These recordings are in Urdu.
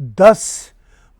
10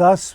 10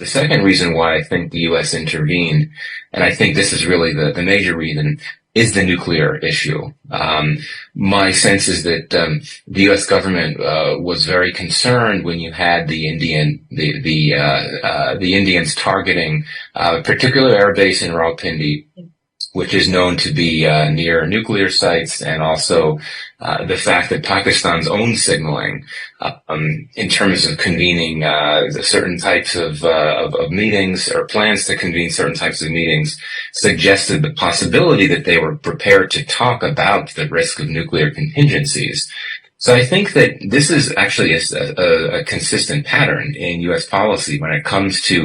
The second reason why I think the U.S. intervened, and I think this is really the major reason, is the nuclear issue. My sense is that the U.S. government was very concerned when you had the Indians targeting a particular air base in Rawalpindi, which is known to be near nuclear sites, and also the fact that Pakistan's own signaling in terms of convening certain types of meetings or plans to convene certain types of meetings suggested the possibility that they were prepared to talk about the risk of nuclear contingencies. So I think that this is actually a consistent pattern in U.S. policy when it comes to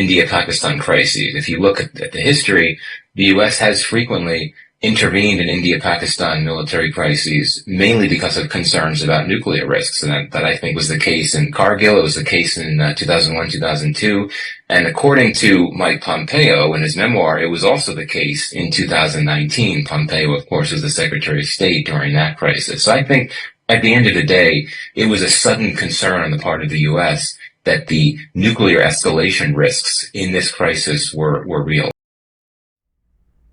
India-Pakistan crises. If you look at the history, the U.S. has frequently intervened in India-Pakistan military crises, mainly because of concerns about nuclear risks. And that I think was the case in Kargil. It was the case in 2001, 2002. And according to Mike Pompeo in his memoir, it was also the case in 2019. Pompeo, of course, was the Secretary of State during that crisis. So I think at the end of the day, it was a sudden concern on the part of the U.S. that the nuclear escalation risks in this crisis were real.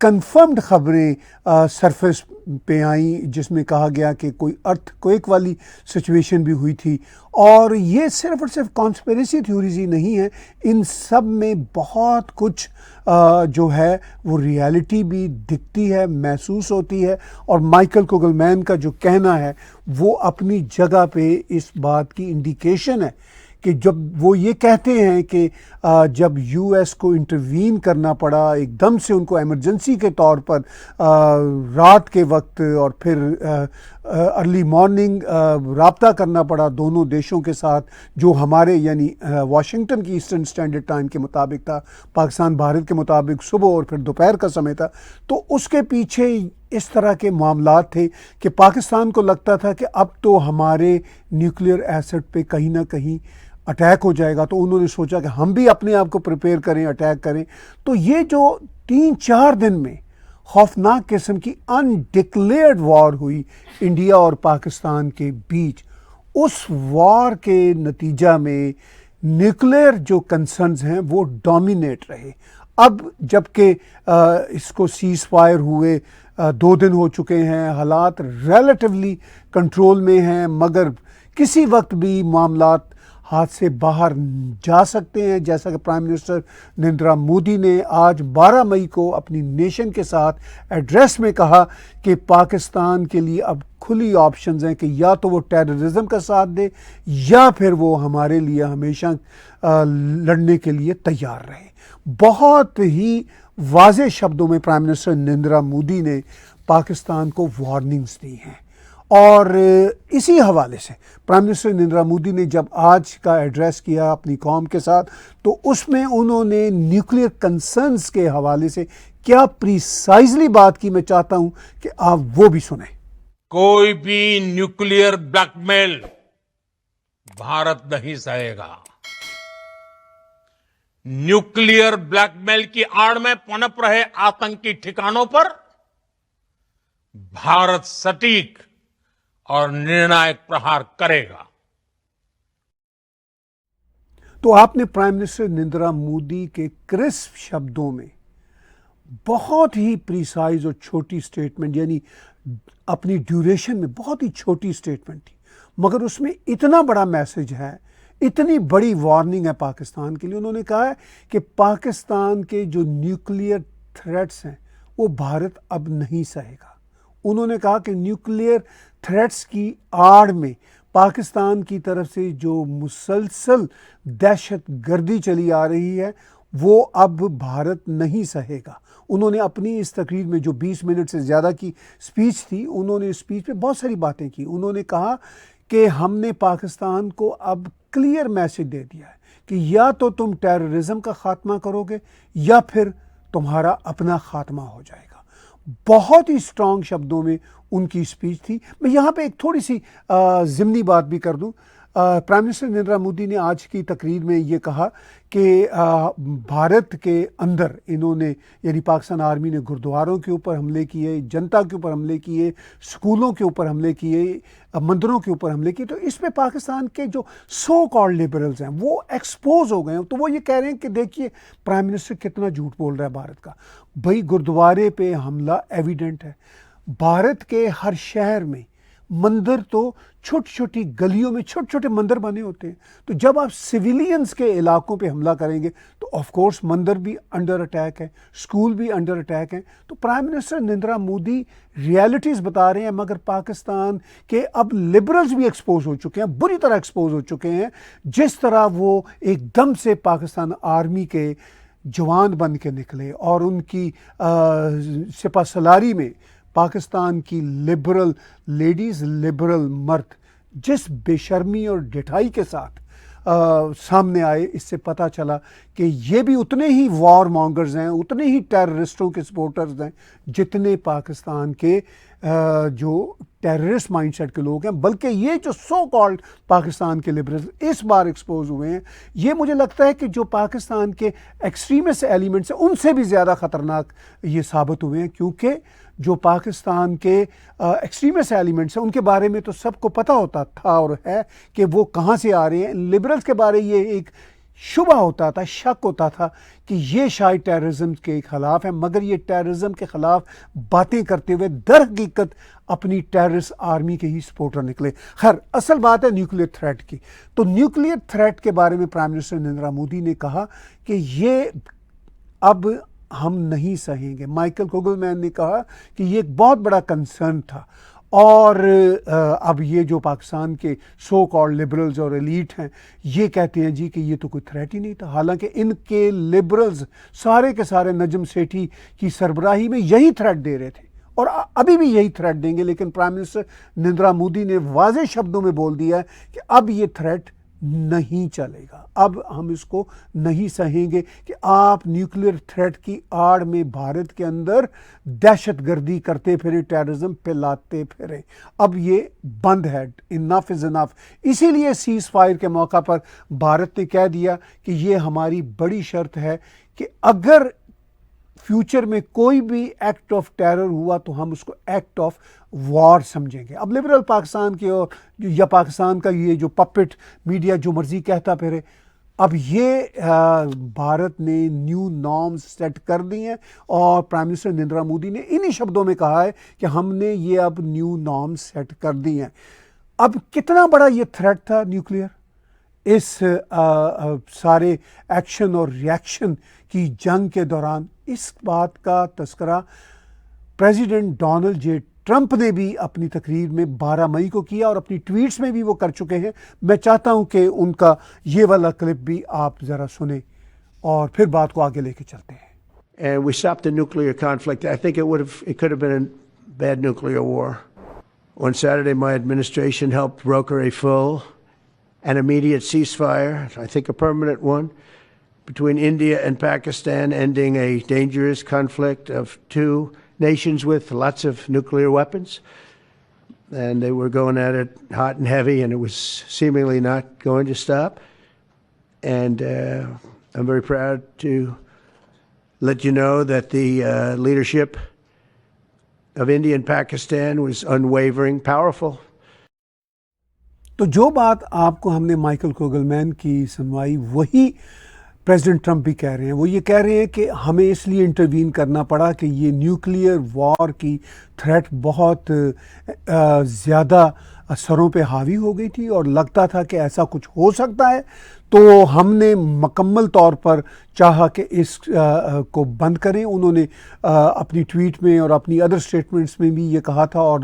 Confirmed خبریں سرفیس پہ آئیں جس میں کہا گیا کہ کوئی ارتھ کویک والی سچویشن بھی ہوئی تھی. اور یہ صرف اور صرف کانسپیریسی تھیوریز ہی نہیں ہیں, ان سب میں بہت کچھ جو ہے وہ ریالٹی بھی دکھتی ہے, محسوس ہوتی ہے. اور مائیکل کوگلمین کا جو کہنا ہے وہ اپنی جگہ پہ اس بات کی انڈیکیشن ہے کہ جب وہ یہ کہتے ہیں کہ جب یو ایس کو انٹروین کرنا پڑا ایک دم سے, ان کو ایمرجنسی کے طور پر رات کے وقت اور پھر ارلی مارننگ رابطہ کرنا پڑا دونوں دیشوں کے ساتھ, جو ہمارے یعنی واشنگٹن کی ایسٹرن اسٹینڈرڈ ٹائم کے مطابق تھا, پاکستان بھارت کے مطابق صبح اور پھر دوپہر کا سمے تھا. تو اس کے پیچھے اس طرح کے معاملات تھے کہ پاکستان کو لگتا تھا کہ اب تو ہمارے نیوکلیئر ایسٹ پہ کہیں نہ کہیں اٹیک ہو جائے گا, تو انہوں نے سوچا کہ ہم بھی اپنے آپ کو پریپیئر کریں, اٹیک کریں. تو یہ جو 3-4 دن میں خوفناک قسم کی انڈکلیئرڈ وار ہوئی انڈیا اور پاکستان کے بیچ, اس وار کے نتیجہ میں نیوکلیئر جو کنسرنز ہیں وہ ڈومینیٹ رہے. اب جب کہ اس کو سیز فائر ہوئے 2 دن ہو چکے ہیں, حالات ریلیٹیولی کنٹرول میں ہیں, مگر کسی وقت بھی معاملات ہاتھ سے باہر جا سکتے ہیں. جیسا کہ پرائم منسٹر نریندر مودی نے آج 12 مئی کو اپنی نیشن کے ساتھ ایڈریس میں کہا کہ پاکستان کے لیے اب کھلی آپشنز ہیں کہ یا تو وہ ٹیررزم کا ساتھ دے یا پھر وہ ہمارے لیے ہمیشہ لڑنے کے لیے تیار رہے. بہت ہی واضح شبدوں میں پرائم منسٹر نریندر مودی نے پاکستان کو وارننگز دی ہیں. اور اسی حوالے سے پرائم منسٹر نریندر مودی نے جب آج کا ایڈریس کیا اپنی قوم کے ساتھ, تو اس میں انہوں نے نیوکلیئر کنسرنز کے حوالے سے کیا پریسائزلی بات کی, میں چاہتا ہوں کہ آپ وہ بھی سنیں. کوئی بھی نیوکلیئر بلیک میل بھارت نہیں سہے گا. نیوکلیئر بلیک میل کی آڑ میں پنپ رہے آتنکی ٹھکانوں پر بھارت سٹیک اور نرنائک پرہار کرے گا. تو آپ نے پرائم منسٹر نریندر مودی کے کرسپ شبدوں میں بہت ہی پریسائز اور چھوٹی سٹیٹمنٹ, یعنی اپنی ڈیوریشن میں بہت ہی چھوٹی سٹیٹمنٹ تھی, مگر اس میں اتنا بڑا میسج ہے, اتنی بڑی وارننگ ہے پاکستان کے لیے. انہوں نے کہا ہے کہ پاکستان کے جو نیوکلیئر تھریٹس ہیں وہ بھارت اب نہیں سہے گا. انہوں نے کہا کہ نیوکلیئر تھریٹس کی آڑ میں پاکستان کی طرف سے جو مسلسل دہشت گردی چلی آ رہی ہے وہ اب بھارت نہیں سہے گا. انہوں نے اپنی اس تقریر میں جو 20 منٹ سے زیادہ کی سپیچ تھی, انہوں نے اس سپیچ پہ بہت ساری باتیں کی. انہوں نے کہا کہ ہم نے پاکستان کو اب کلیئر میسج دے دیا ہے کہ یا تو تم ٹیررزم کا خاتمہ کرو گے یا پھر تمہارا اپنا خاتمہ ہو جائے گا. بہت ہی سٹرانگ شبدوں میں ان کی سپیچ تھی. میں یہاں پہ ایک تھوڑی سی ضمنی بات بھی کر دوں. پرائم منسٹر نریندر مودی نے آج کی تقریر میں یہ کہا کہ بھارت کے اندر انہوں نے یعنی پاکستان آرمی نے گردواروں کے اوپر حملے کیے, جنتا کے اوپر حملے کیے, سکولوں کے اوپر حملے کیے, مندروں کے اوپر حملے کیے. تو اس پہ پاکستان کے جو سو کالڈ لبرلز ہیں وہ ایکسپوز ہو گئے ہیں. تو وہ یہ کہہ رہے ہیں کہ دیکھیے پرائم منسٹر کتنا جھوٹ بول رہا ہے بھارت کا. بھائی گردوارے پہ حملہ ایویڈنٹ ہے. بھارت کے ہر شہر میں مندر تو چھوٹی چھوٹی گلیوں میں چھوٹے چھوٹے مندر بنے ہوتے ہیں. تو جب آپ سویلینز کے علاقوں پہ حملہ کریں گے تو آف کورس مندر بھی انڈر اٹیک ہے, اسکول بھی انڈر اٹیک ہیں. تو prime minister Narendra Modi realities بتا رہے ہیں, مگر پاکستان کے اب لبرلز بھی ایکسپوز ہو چکے ہیں, بری طرح ایکسپوز ہو چکے ہیں. جس طرح وہ ایک دم سے پاکستان آرمی کے جوان بن کے نکلے اور ان کی سپہ سالاری میں پاکستان کی لبرل لیڈیز, لبرل مرد جس بے شرمی اور ڈٹھائی کے ساتھ سامنے آئے, اس سے پتہ چلا کہ یہ بھی اتنے ہی وار مانگرز ہیں, اتنے ہی ٹیررسٹوں کے سپورٹرز ہیں جتنے پاکستان کے جو ٹیررسٹ مائنڈ سیٹ کے لوگ ہیں. بلکہ یہ جو سو کالڈ پاکستان کے لبرلز اس بار ایکسپوز ہوئے ہیں, یہ مجھے لگتا ہے کہ جو پاکستان کے ایکسٹریمسٹ ایلیمنٹس ہیں ان سے بھی زیادہ خطرناک یہ ثابت ہوئے ہیں. کیونکہ جو پاکستان کے ایکسٹریمسٹ ایلیمنٹس ہیں ان کے بارے میں تو سب کو پتہ ہوتا تھا اور ہے کہ وہ کہاں سے آ رہے ہیں. لبرلز کے بارے یہ ایک شبہ ہوتا تھا, شک ہوتا تھا کہ یہ شاید ٹیررزم کے خلاف ہے, مگر یہ ٹیررزم کے خلاف باتیں کرتے ہوئے در حقیقت اپنی ٹیررسٹ آرمی کے ہی سپورٹر نکلے. خیر, اصل بات ہے نیوکلیر تھریٹ کی. تو نیوکلیر تھریٹ کے بارے میں پرائم منسٹر نریندر مودی نے کہا کہ یہ اب ہم نہیں سہیں گے. مائیکل کوگل مین نے کہا کہ یہ ایک بہت بڑا کنسرن تھا, اور اب یہ جو پاکستان کے سو کالڈ لبرلز اور ایلیٹ ہیں یہ کہتے ہیں جی کہ یہ تو کوئی تھریٹ ہی نہیں تھا, حالانکہ ان کے لبرلز سارے کے سارے نجم سیٹھی کی سربراہی میں یہی تھریٹ دے رہے تھے اور ابھی بھی یہی تھریٹ دیں گے. لیکن پرائم منسٹر نریندر مودی نے واضح شبدوں میں بول دیا ہے کہ اب یہ تھریٹ نہیں چلے گا, اب ہم اس کو نہیں سہیں گے کہ آپ نیوکلیر تھریٹ کی آڑ میں بھارت کے اندر دہشت گردی کرتے پھریں, ٹیررزم پھیلاتے پھریں. اب یہ بند ہے, انف از انف. اسی لیے سیز فائر کے موقع پر بھارت نے کہہ دیا کہ یہ ہماری بڑی شرط ہے کہ اگر فیوچر میں کوئی بھی ایکٹ آف ٹیرر ہوا تو ہم اس کو ایکٹ آف وار سمجھیں گے. اب لبرل پاکستان کے یا پاکستان کا یہ جو پپٹ میڈیا جو مرضی کہتا پھرے, اب یہ بھارت نے نیو نارمز سیٹ کر دی ہیں, اور پرائم منسٹر نریندر مودی نے انہی شبدوں میں کہا ہے کہ ہم نے یہ اب نیو نارمز سیٹ کر دی ہیں. اب کتنا بڑا یہ تھریٹ تھا نیوکلیئر, اس سارے ایکشن اور ریاکشن کی جنگ کے دوران, اس بات کا تذکرہ پریزیڈنٹ ڈونلڈ جے ٹرمپ نے بھی اپنی تقریر میں 12 مئی کو کیا, اور اپنی ٹویٹس میں بھی وہ کر چکے ہیں. میں چاہتا ہوں کہ ان کا یہ والا کلپ بھی آپ ذرا سنیں اور پھر بات کو آگے لے کے چلتے ہیں. And we stopped the nuclear conflict. I think it could have been a bad nuclear war. On Saturday, my administration helped broker a full and immediate ceasefire, I think a permanent one, between India and Pakistan, ending a dangerous conflict of two nations with lots of nuclear weapons. And they were going at it hot and heavy, and it was seemingly not going to stop. And I'm very proud to let you know that the leadership of India and Pakistan was unwavering, powerful. تو جو بات آپ کو ہم نے مائیکل کوگل مین کی سنوائی وہی پریزیڈنٹ ٹرمپ بھی کہہ رہے ہیں. وہ یہ کہہ رہے ہیں کہ ہمیں اس لیے انٹروین کرنا پڑا کہ یہ نیوکلیئر وار کی تھریٹ بہت زیادہ سروں پہ حاوی ہو گئی تھی اور لگتا تھا کہ ایسا کچھ ہو سکتا ہے, تو ہم نے مکمل طور پر چاہا کہ اس کو بند کریں. انہوں نے اپنی ٹویٹ میں اور اپنی ادر سٹیٹمنٹس میں بھی یہ کہا تھا, اور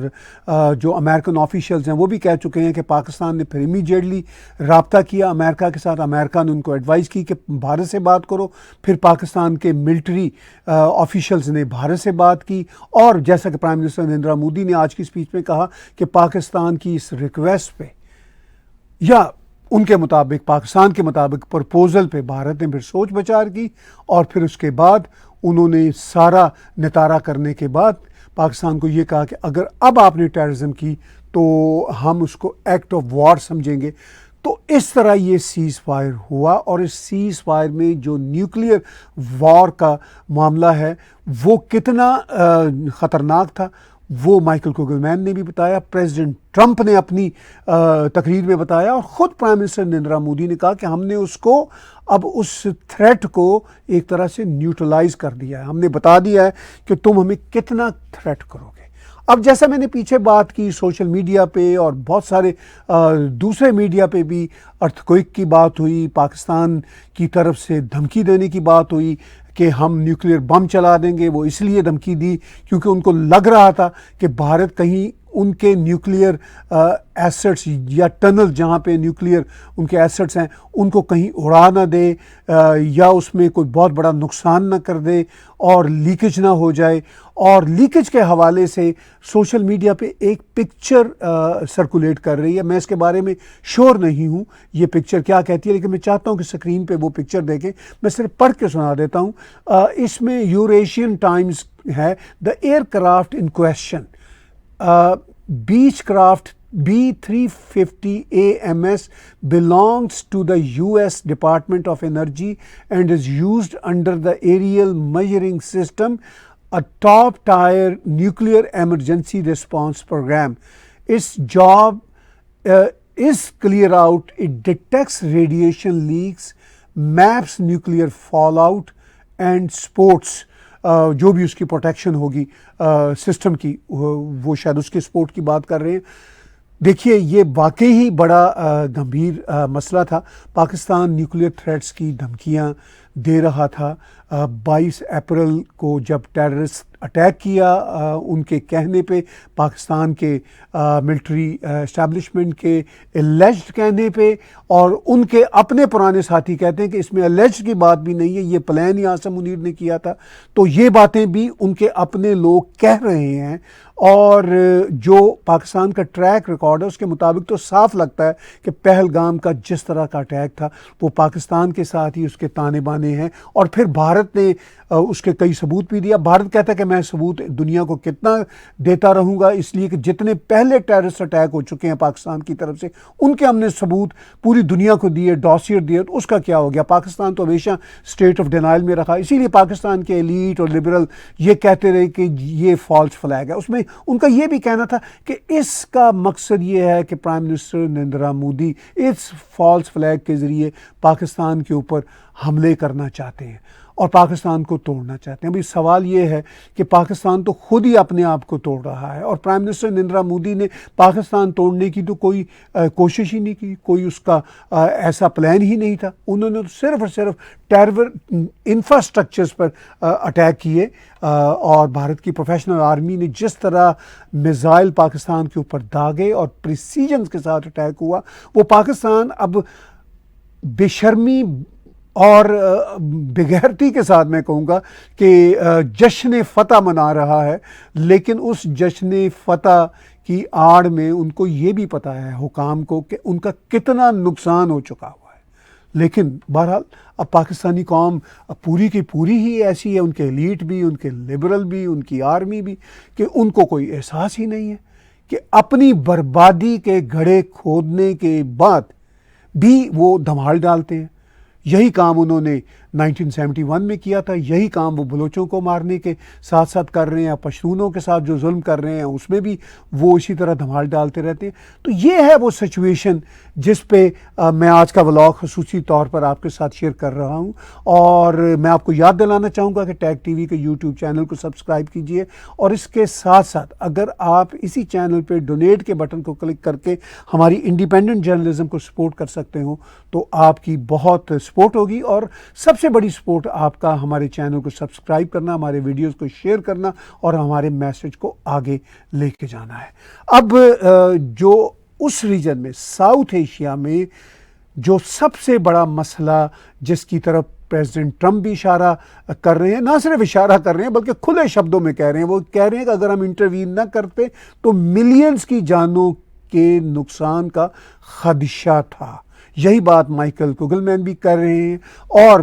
جو امریکن آفیشلز ہیں وہ بھی کہہ چکے ہیں کہ پاکستان نے پھر امیجیٹلی رابطہ کیا امریکہ کے ساتھ. امریکہ نے ان کو ایڈوائز کی کہ بھارت سے بات کرو. پھر پاکستان کے ملٹری آفیشلز نے بھارت سے بات کی, اور جیسا کہ پرائم منسٹر نریندر مودی نے آج کی اسپیچ میں کہا کہ پاکستان کی اس ریکویسٹ پہ یا ان کے مطابق پاکستان کے مطابق پرپوزل پہ بھارت نے پھر سوچ بچار کی, اور پھر اس کے بعد انہوں نے سارا نتارا کرنے کے بعد پاکستان کو یہ کہا کہ اگر اب آپ نے ٹیررزم کی تو ہم اس کو ایکٹ آف وار سمجھیں گے. تو اس طرح یہ سیز فائر ہوا, اور اس سیز فائر میں جو نیوکلیئر وار کا معاملہ ہے وہ کتنا خطرناک تھا وہ مائیکل کوگل مین نے بھی بتایا, پریزیڈنٹ ٹرمپ نے اپنی تقریر میں بتایا, اور خود پرائم منسٹر نریندر مودی نے کہا کہ ہم نے اس کو اب اس تھریٹ کو ایک طرح سے نیوٹرلائز کر دیا ہے. ہم نے بتا دیا ہے کہ تم ہمیں کتنا تھریٹ کرو گے. اب جیسا میں نے پیچھے بات کی, سوشل میڈیا پہ اور بہت سارے دوسرے میڈیا پہ بھی ارتھکوئک کی بات ہوئی, پاکستان کی طرف سے دھمکی دینے کی بات ہوئی کہ ہم نیوکلیئر بم چلا دیں گے. وہ اس لیے دھمکی دی کیونکہ ان کو لگ رہا تھا کہ بھارت کہیں ان کے نیوکلیئر ایسٹس یا ٹنل جہاں پہ نیوکلیئر ان کے ایسٹس ہیں ان کو کہیں اڑا نہ دے, یا اس میں کوئی بہت بڑا نقصان نہ کر دے اور لیکیج نہ ہو جائے. اور لیکیج کے حوالے سے سوشل میڈیا پہ ایک پکچر سرکولیٹ کر رہی ہے. میں اس کے بارے میں شور نہیں ہوں یہ پکچر کیا کہتی ہے, لیکن میں چاہتا ہوں کہ اسکرین پہ وہ پکچر دیکھیں. میں صرف پڑھ کے سنا دیتا ہوں. اس میں یوریشین ٹائمز ہے, دا year craft in question Beechcraft B350 AMS belongs to the US Department of Energy and is used under the Aerial Measuring System, a top-tier nuclear emergency response program. Its job is clear out. It detects radiation leaks maps nuclear fall out and sports جو بھی اس کی پروٹیکشن ہوگی سسٹم کی، وہ شاید اس کے سپورٹ کی بات کر رہے ہیں. دیکھیے یہ واقعی ہی بڑا گمبھیر مسئلہ تھا. پاکستان نیوکلیئر تھریٹس کی دھمکیاں دے رہا تھا. 22 اپریل کو جب ٹیررسٹ اٹیک کیا ان کے کہنے پہ، پاکستان کے ملٹری اسٹیبلشمنٹ کے الیجڈ کہنے پہ، اور ان کے اپنے پرانے ساتھی کہتے ہیں کہ اس میں الیجڈ کی بات بھی نہیں ہے، یہ پلان ہی عاصم منیر نے کیا تھا. تو یہ باتیں بھی ان کے اپنے لوگ کہہ رہے ہیں، اور جو پاکستان کا ٹریک ریکارڈ ہے اس کے مطابق تو صاف لگتا ہے کہ پہلگام کا جس طرح کا اٹیک تھا وہ پاکستان کے ساتھ ہی اس کے تانے بانے ہیں. اور پھر بھارت نے اس کے کئی ثبوت بھی دیا. بھارت کہتا ہے کہ میں ثبوت دنیا کو کتنا دیتا رہوں گا، اس لیے کہ جتنے پہلے ٹیررسٹ اٹیک ہو چکے ہیں پاکستان کی طرف سے ان کے ہم نے ثبوت پوری دنیا کو دیے، ڈاسیر دیے. تو اس کا کیا ہو گیا؟ پاکستان تو ہمیشہ اسٹیٹ آف ڈینائل میں رکھا. اسی لیے پاکستان کے ایلیٹ اور لبرل یہ کہتے رہے کہ یہ فالس فلیگ ہے. اس میں ان کا یہ بھی کہنا تھا کہ اس کا مقصد یہ ہے کہ پرائم منسٹر نریندر مودی اس فالس فلیگ کے ذریعے پاکستان کے اوپر حملے کرنا چاہتے ہیں اور پاکستان کو توڑنا چاہتے ہیں. ابھی سوال یہ ہے کہ پاکستان تو خود ہی اپنے آپ کو توڑ رہا ہے، اور پرائم منسٹر نریندر مودی نے پاکستان توڑنے کی تو کوئی کوشش ہی نہیں کی، کوئی اس کا ایسا پلان ہی نہیں تھا. انہوں نے صرف اور صرف ٹیرر انفراسٹرکچرز پر اٹیک کیے، اور بھارت کی پروفیشنل آرمی نے جس طرح میزائل پاکستان کے اوپر داغے اور پریسیجنز کے ساتھ اٹیک ہوا، وہ پاکستان اب بے شرمی اور بغیرتی کے ساتھ میں کہوں گا کہ جشن فتح منا رہا ہے. لیکن اس جشن فتح کی آڑ میں ان کو یہ بھی پتہ ہے حکام کو کہ ان کا کتنا نقصان ہو چکا ہوا ہے. لیکن بہرحال اب پاکستانی قوم پوری کی پوری ہی ایسی ہے، ان کے ایلیٹ بھی، ان کے لبرل بھی، ان کی آرمی بھی، کہ ان کو کوئی احساس ہی نہیں ہے کہ اپنی بربادی کے گڑھے کھودنے کے بعد بھی وہ دھمال ڈالتے ہیں. یہی کام انہوں نے 1971 میں کیا تھا، یہی کام وہ بلوچوں کو مارنے کے ساتھ ساتھ کر رہے ہیں، پشتونوں کے ساتھ جو ظلم کر رہے ہیں اس میں بھی وہ اسی طرح دھمال ڈالتے رہتے ہیں. تو یہ ہے وہ سچویشن جس پہ میں آج کا ولاگ خصوصی طور پر آپ کے ساتھ شیئر کر رہا ہوں. اور میں آپ کو یاد دلانا چاہوں گا کہ ٹیک ٹی وی کے یوٹیوب چینل کو سبسکرائب کیجئے، اور اس کے ساتھ ساتھ اگر آپ اسی چینل پہ ڈونیٹ کے بٹن کو کلک کر کے ہماری انڈیپینڈنٹ جرنلزم کو سپورٹ کر سکتے ہو تو آپ کی بہت سپورٹ ہوگی. اور سب سے بڑی سپورٹ آپ کا ہمارے چینل کو سبسکرائب کرنا، ہمارے ویڈیوز کو شیئر کرنا اور ہمارے میسج کو آگے لے کے جانا ہے. اب جو اس ریجن میں ساؤتھ ایشیا میں جو سب سے بڑا مسئلہ جس کی طرف پریزیڈنٹ ٹرمپ بھی اشارہ کر رہے ہیں، نہ صرف اشارہ کر رہے ہیں بلکہ کھلے شبدوں میں کہہ رہے ہیں، وہ کہہ رہے ہیں کہ اگر ہم انٹروین نہ کرتے تو ملینز کی جانوں کے نقصان کا خدشہ تھا. یہی بات مائیکل کوگلمین بھی کر رہے ہیں، اور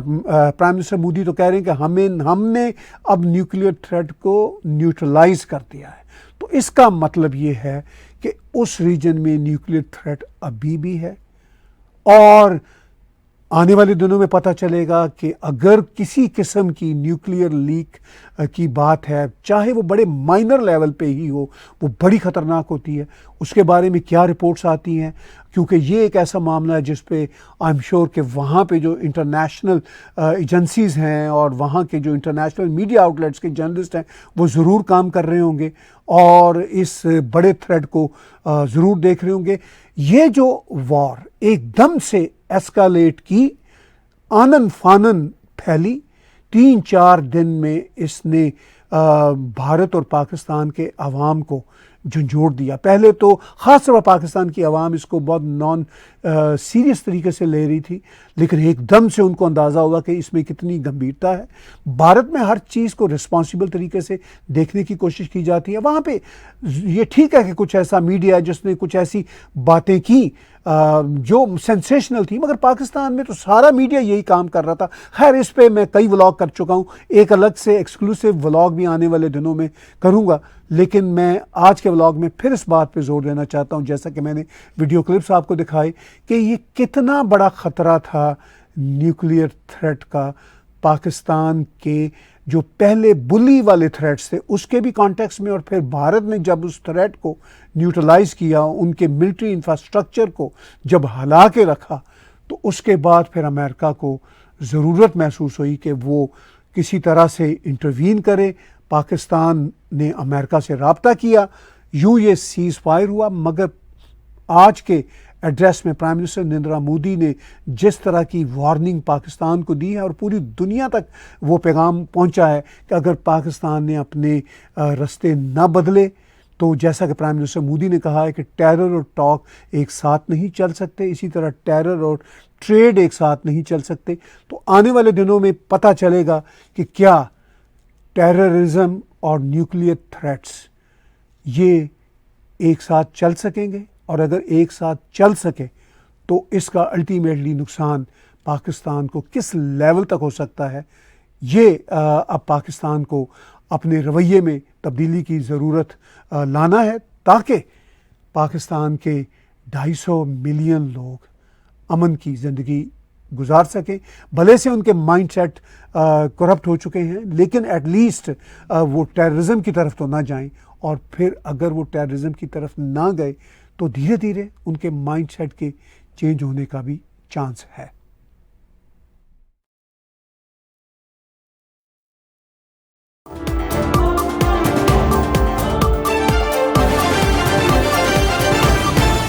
پرائم منسٹر مودی تو کہہ رہے ہیں کہ ہم نے اب نیوکلیئر تھریٹ کو نیوٹرلائز کر دیا ہے. تو اس کا مطلب یہ ہے کہ اس ریجن میں نیوکلیئر تھریٹ ابھی بھی ہے، اور آنے والے دنوں میں پتہ چلے گا کہ اگر کسی قسم کی نیوکلیئر لیک کی بات ہے، چاہے وہ بڑے مائنر لیول پہ ہی ہو، وہ بڑی خطرناک ہوتی ہے. اس کے بارے میں کیا رپورٹس آتی ہیں، کیونکہ یہ ایک ایسا معاملہ ہے جس پہ آئی ایم شیور کہ وہاں پہ جو انٹرنیشنل ایجنسیز ہیں اور وہاں کے جو انٹرنیشنل میڈیا آؤٹلیٹس کے جرنلسٹ ہیں وہ ضرور کام کر رہے ہوں گے اور اس بڑے تھریٹ کو ضرور دیکھ رہے ہوں گے. یہ جو وار ایک دم سے ایسکالیٹ کی، آنن فانن پھیلی، 3-4 دن میں اس نے بھارت اور پاکستان کے عوام کو جھنجھوڑ دیا. پہلے تو خاص طور پر پاکستان کی عوام اس کو بہت نان سیریس طریقے سے لے رہی تھی، لیکن ایک دم سے ان کو اندازہ ہوا کہ اس میں کتنی گمبھیرتا ہے. بھارت میں ہر چیز کو رسپانسیبل طریقے سے دیکھنے کی کوشش کی جاتی ہے. وہاں پہ یہ ٹھیک ہے کہ کچھ ایسا میڈیا ہے جس نے کچھ ایسی باتیں کی جو سینسیشنل تھی، مگر پاکستان میں تو سارا میڈیا یہی کام کر رہا تھا. خیر اس پہ میں کئی ولاگ کر چکا ہوں، ایک الگ سے ایکسکلوسیو ولاگ بھی آنے والے دنوں میں کروں گا. لیکن میں آج کے ولاگ میں پھر اس بات پہ زور دینا چاہتا ہوں، جیسا کہ میں نے ویڈیو کلپس آپ کو دکھائے، کہ یہ کتنا بڑا خطرہ تھا نیوکلیئر تھریٹ کا پاکستان کے جو پہلے بلی والے تھریٹس تھے اس کے بھی کانٹیکس میں، اور پھر بھارت نے جب اس تھریٹ کو نیوٹرلائز کیا، ان کے ملٹری انفراسٹرکچر کو جب ہلا کے رکھا، تو اس کے بعد پھر امریکہ کو ضرورت محسوس ہوئی کہ وہ کسی طرح سے انٹروین کرے. پاکستان نے امریکہ سے رابطہ کیا, یوں یہ سیز فائر ہوا. مگر آج کے ایڈریس میں پرائم منسٹر نریندر مودی نے جس طرح کی وارننگ پاکستان کو دی ہے اور پوری دنیا تک وہ پیغام پہنچا ہے کہ اگر پاکستان نے اپنے رستے نہ بدلے تو جیسا کہ پرائم منسٹر مودی نے کہا ہے کہ ٹیرر اور ٹاک ایک ساتھ نہیں چل سکتے, اسی طرح ٹیرر اور ٹریڈ ایک ساتھ نہیں چل سکتے. تو آنے والے دنوں میں پتہ چلے گا کہ کیا ٹیررزم اور نیوکلیئر تھریٹس یہ ایک ساتھ چل سکیں گے, اور اگر ایک ساتھ چل سکے تو اس کا الٹیمیٹلی نقصان پاکستان کو کس لیول تک ہو سکتا ہے. یہ اب پاکستان کو اپنے رویے میں تبدیلی کی ضرورت لانا ہے تاکہ پاکستان کے 250 ملین لوگ امن کی زندگی گزار سکیں. بھلے سے ان کے مائنڈ سیٹ کرپٹ ہو چکے ہیں, لیکن ایٹ لیسٹ وہ ٹیررزم کی طرف تو نہ جائیں, اور پھر اگر وہ ٹیررزم کی طرف نہ گئے تو دھیرے دھیرے ان کے مائنڈ سیٹ کے چینج ہونے کا بھی چانس ہے.